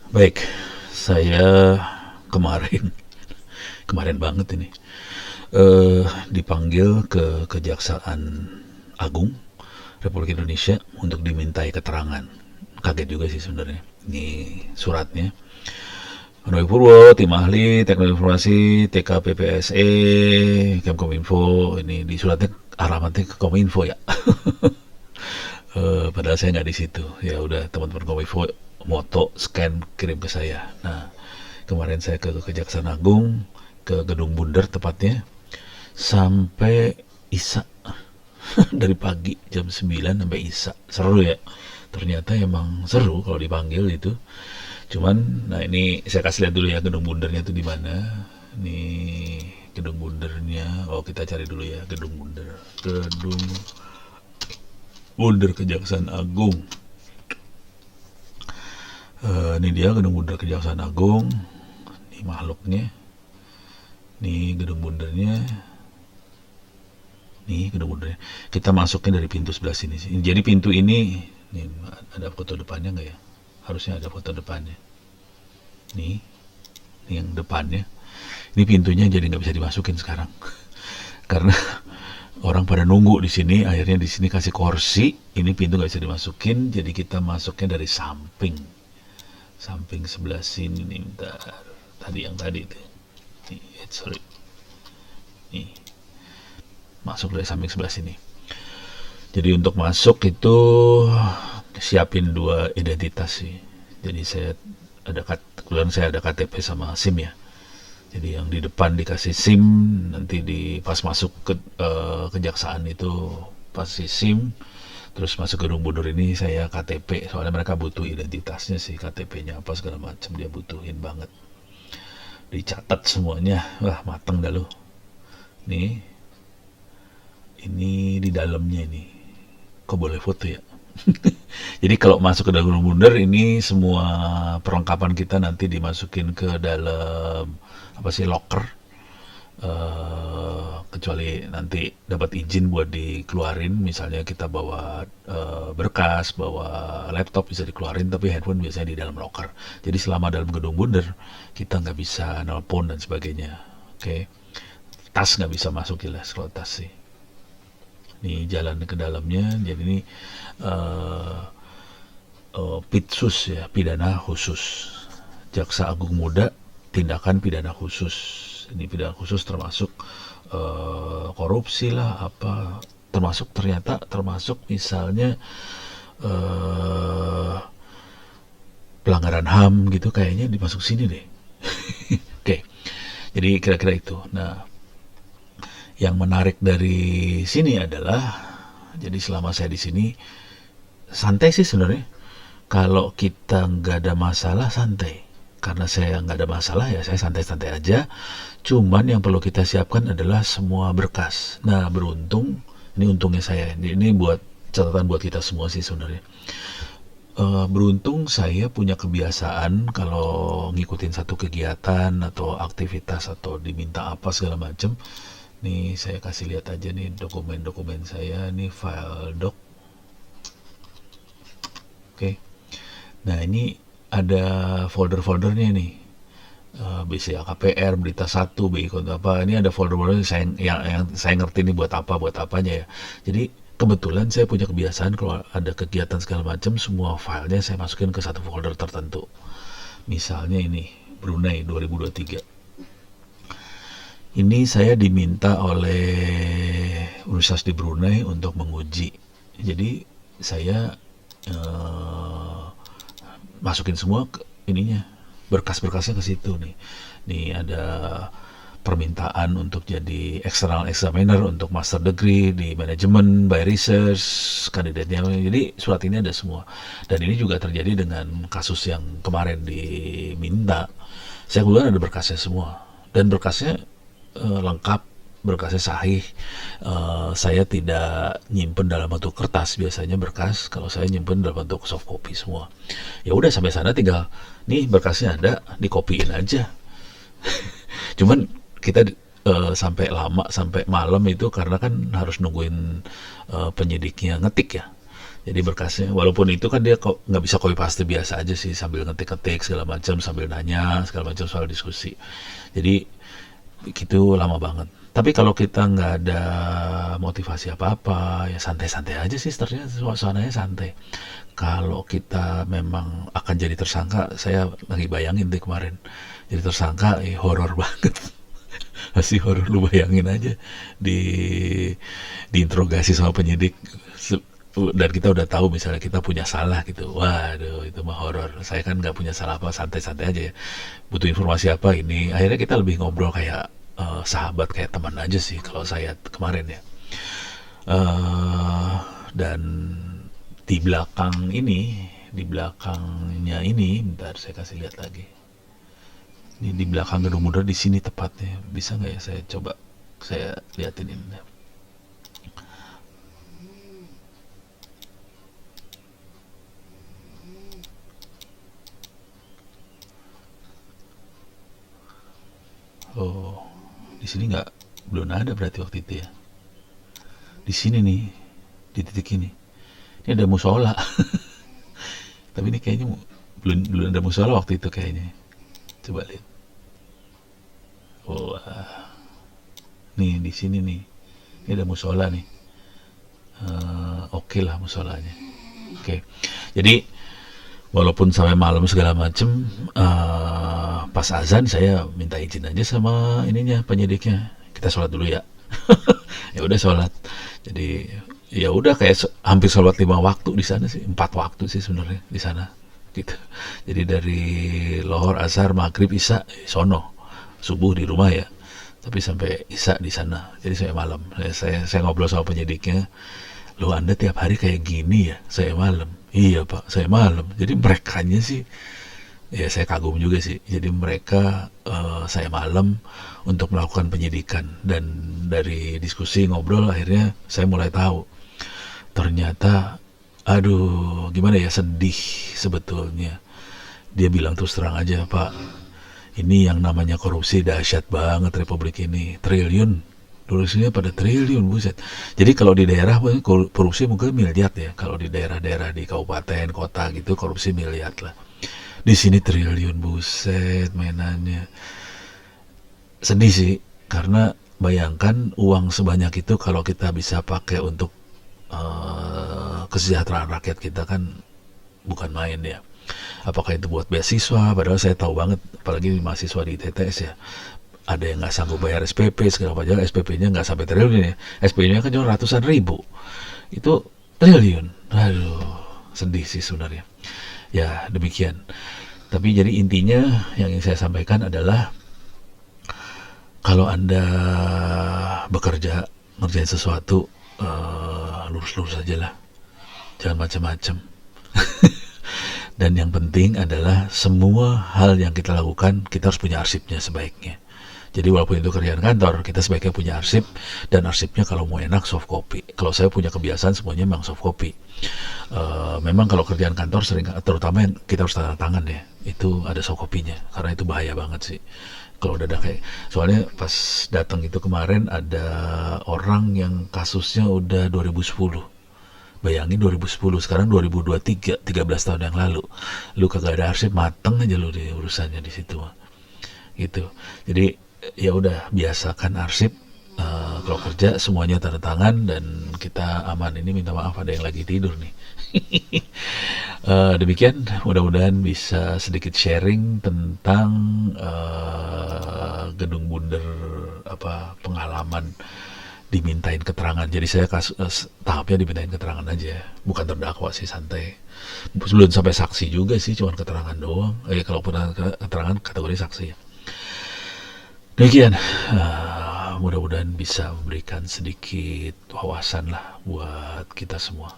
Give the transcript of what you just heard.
Baik, saya kemarin kemarin banget ini dipanggil ke Kejaksaan Agung Republik Indonesia untuk dimintai keterangan. Kaget juga sih sebenarnya. Ini suratnya. Hanoi Purwo, Tim Ahli Teknologi Informasi, TKPPSE, Kemkominfo. Ini di suratnya alamatnya ke Kominfo ya. Padahal saya nggak di situ. Ya udah, teman-teman Kominfo moto scan kirim ke saya. Nah, kemarin saya ke Kejaksaan Agung, ke Gedung Bundar tepatnya, sampai Isa. Dari pagi jam 9 sampai Isa. Seru ya. Ternyata emang seru kalau dipanggil itu. Cuman, nah ini saya kasih lihat dulu ya Gedung Bundarnya itu di mana. Ini Gedung Bundarnya. Oh, kita cari dulu ya Gedung Bundar. Gedung Bundar Kejaksaan Agung. Ini dia Gedung Bundar Kejaksaan Agung. Ini makhluknya. Ini Gedung Bundarnya. Nih Gedung Bundarnya. Kita masuknya dari pintu sebelah sini sih. Jadi pintu ini ada foto depannya nggak ya? Harusnya ada foto depannya. Nih, ini yang depannya. Ini pintunya jadi nggak bisa dimasukin sekarang. Karena orang pada nunggu di sini, akhirnya di sini kasih kursi. Ini pintu nggak bisa dimasukin, jadi kita masuknya dari samping. Samping sebelah sini nih, bentar. Tadi yang tadi tuh. Nih, sorry. Nih, masuk dari samping sebelah sini. Jadi untuk masuk itu siapin dua identitas sih. Jadi kebetulan saya ada KTP sama SIM ya. Jadi yang di depan dikasih SIM, nanti di pas masuk ke kejaksaan itu pasti SIM, terus masuk Gedung Bundar ini saya KTP, soalnya mereka butuh identitasnya sih, KTP-nya apa segala macam dia butuhin banget. Dicatat semuanya, wah mateng dah lu. Nih, ini di dalamnya ini, kok boleh foto ya? Jadi kalau masuk ke dalam Bundar ini semua perlengkapan kita nanti dimasukin ke dalam apa sih locker, kecuali nanti dapat izin buat dikeluarin, misalnya kita bawa berkas, bawa laptop bisa dikeluarin, tapi handphone biasanya di dalam locker. Jadi selama dalam Gedung Bundar kita nggak bisa nelpon dan sebagainya. Oke, tas nggak bisa masuk jelas kalau tas sih. Ini jalan ke dalamnya, jadi ini uh, Pitsus ya, pidana khusus. Jaksa Agung Muda, tindakan pidana khusus. Ini pidana khusus termasuk korupsi lah, apa, termasuk misalnya pelanggaran HAM gitu, kayaknya dimasuk sini deh. Oke, jadi kira-kira itu. Nah, yang menarik dari sini adalah, jadi selama saya di sini santai sih sebenarnya. Kalau kita nggak ada masalah santai. Karena saya nggak ada masalah ya saya santai-santai aja. Cuman yang perlu kita siapkan adalah semua berkas. Nah beruntung, ini untungnya saya. Ini buat catatan buat kita semua sih sebenarnya. Beruntung saya punya kebiasaan kalau ngikutin satu kegiatan atau aktivitas atau diminta apa segala macam. Nih saya kasih lihat aja nih dokumen-dokumen saya, nih file doc. Oke. Nah ini ada folder-foldernya nih. BCA KPR, berita satu, BI konten apa. Ini ada folder-folder yang saya ngerti nih buat apanya ya. Jadi kebetulan saya punya kebiasaan kalau ada kegiatan segala macam, semua filenya saya masukin ke satu folder tertentu. Misalnya ini Brunei 2023. Ini saya diminta oleh Universitas di Brunei untuk menguji. Jadi saya masukin semua ke ininya, berkas-berkasnya ke situ nih. Nih ada permintaan untuk jadi external examiner untuk master degree di manajemen by research kandidatnya. Jadi surat ini ada semua. Dan ini juga terjadi dengan kasus yang kemarin diminta. Saya keluar ada berkasnya semua. Dan berkasnya lengkap, berkasnya sahih. Saya tidak nyimpen dalam bentuk kertas, biasanya berkas kalau saya nyimpen dalam bentuk soft copy semua. Ya udah sampai sana tinggal nih berkasnya ada, dikopiin aja. Cuman kita sampai lama, sampai malam itu karena kan harus nungguin penyidiknya ngetik ya. Jadi berkasnya, walaupun itu kan dia kok nggak bisa copy paste, biasa aja sih sambil ngetik-ngetik segala macam, sambil nanya segala macam soal diskusi. Jadi itu lama banget. Tapi kalau kita nggak ada motivasi apa-apa, ya santai-santai aja sih, ternyata suasananya santai. Kalau kita memang akan jadi tersangka, saya lagi bayangin deh kemarin, jadi tersangka, horor banget. Masih horor, lu bayangin aja di diinterogasi sama penyidik dan kita udah tahu misalnya kita punya salah gitu. Waduh, itu mah horor. Saya kan nggak punya salah apa, santai-santai aja ya. Butuh informasi apa ini, akhirnya kita lebih ngobrol kayak sahabat, kayak teman aja sih kalau saya kemarin ya. Dan di belakang ini, di belakangnya ini, bentar saya kasih lihat lagi. Ini di belakang gedung Mudra, di sini tepatnya. Bisa nggak ya saya coba saya liatin ini. Oh, di sini nggak, belum ada berarti waktu itu ya. Di sini nih, di titik ini. Ini ada musola. Tapi ini kayaknya belum ada musola waktu itu kayaknya. Coba lihat. Oh, nih di sini nih. Ini ada musola nih. Oke lah musolanya. Oke. Jadi walaupun sampai malam segala macem, pas azan saya minta izin aja sama ininya, penyidiknya, kita sholat dulu ya. Ya udah sholat. Jadi ya udah kayak hampir sholat 5 waktu di sana sih, 4 waktu sih sebenarnya di sana gitu. Jadi dari lohor, asar, maghrib, isya sono, subuh di rumah ya, tapi sampai isya di sana. Jadi saya malam, saya ngobrol sama penyidiknya, loh Anda tiap hari kayak gini ya? Saya malam. Iya Pak, saya malam. Jadi merekanya sih, ya saya kagum juga sih. Jadi mereka saya malam untuk melakukan penyidikan, dan dari diskusi ngobrol akhirnya saya mulai tahu ternyata, aduh gimana ya, sedih sebetulnya. Dia bilang terus terang aja, Pak, ini yang namanya korupsi dahsyat banget Republik ini, triliun, tulisnya pada triliun, buset. Jadi kalau di daerah korupsi mungkin miliar ya, kalau di daerah-daerah di kabupaten kota gitu korupsi miliar lah. Di sini triliun, buset mainannya. Sedih sih, karena bayangkan uang sebanyak itu kalau kita bisa pakai untuk kesejahteraan rakyat kita kan bukan main ya. Apakah itu buat beasiswa, padahal saya tahu banget, apalagi mahasiswa di TTS ya, ada yang nggak sanggup bayar SPP segala macam, SPP-nya nggak sampai triliun ya, SPP-nya kan cuma ratusan ribu, itu triliun. Aduh, sedih sih sebenarnya. Ya demikian. Tapi jadi intinya yang ingin saya sampaikan adalah, kalau Anda bekerja, ngerjain sesuatu, lurus-lurus aja lah, jangan macam-macam. Dan yang penting adalah semua hal yang kita lakukan, kita harus punya arsipnya sebaiknya. Jadi walaupun itu kerjaan kantor, kita sebaiknya punya arsip, dan arsipnya kalau mau enak soft copy. Kalau saya punya kebiasaan semuanya memang soft copy. Memang kalau kerjaan kantor sering, terutama yang kita harus tanda tangan ya, itu ada soft copy-nya, karena itu bahaya banget sih. Kalau udah ada kayak, soalnya pas datang itu kemarin ada orang yang kasusnya udah 2010. Bayangin 2010, sekarang 2023, 13 tahun yang lalu. Lu kagak ada arsip, mateng aja lu di urusannya di situ. Gitu. Jadi ya udah, biasakan arsip. Kalau kerja semuanya tanda tangan dan kita aman. Ini minta maaf ada yang lagi tidur nih. Demikian, mudah-mudahan bisa sedikit sharing tentang gedung Bunder, pengalaman dimintain keterangan. Jadi saya tahapnya dimintain keterangan aja, bukan terdakwa sih, santai. Belum sampai saksi juga sih, cuma keterangan doang. Kalau pernah keterangan kategori saksi ya. Demikian, mudah-mudahan bisa memberikan sedikit wawasan lah buat kita semua.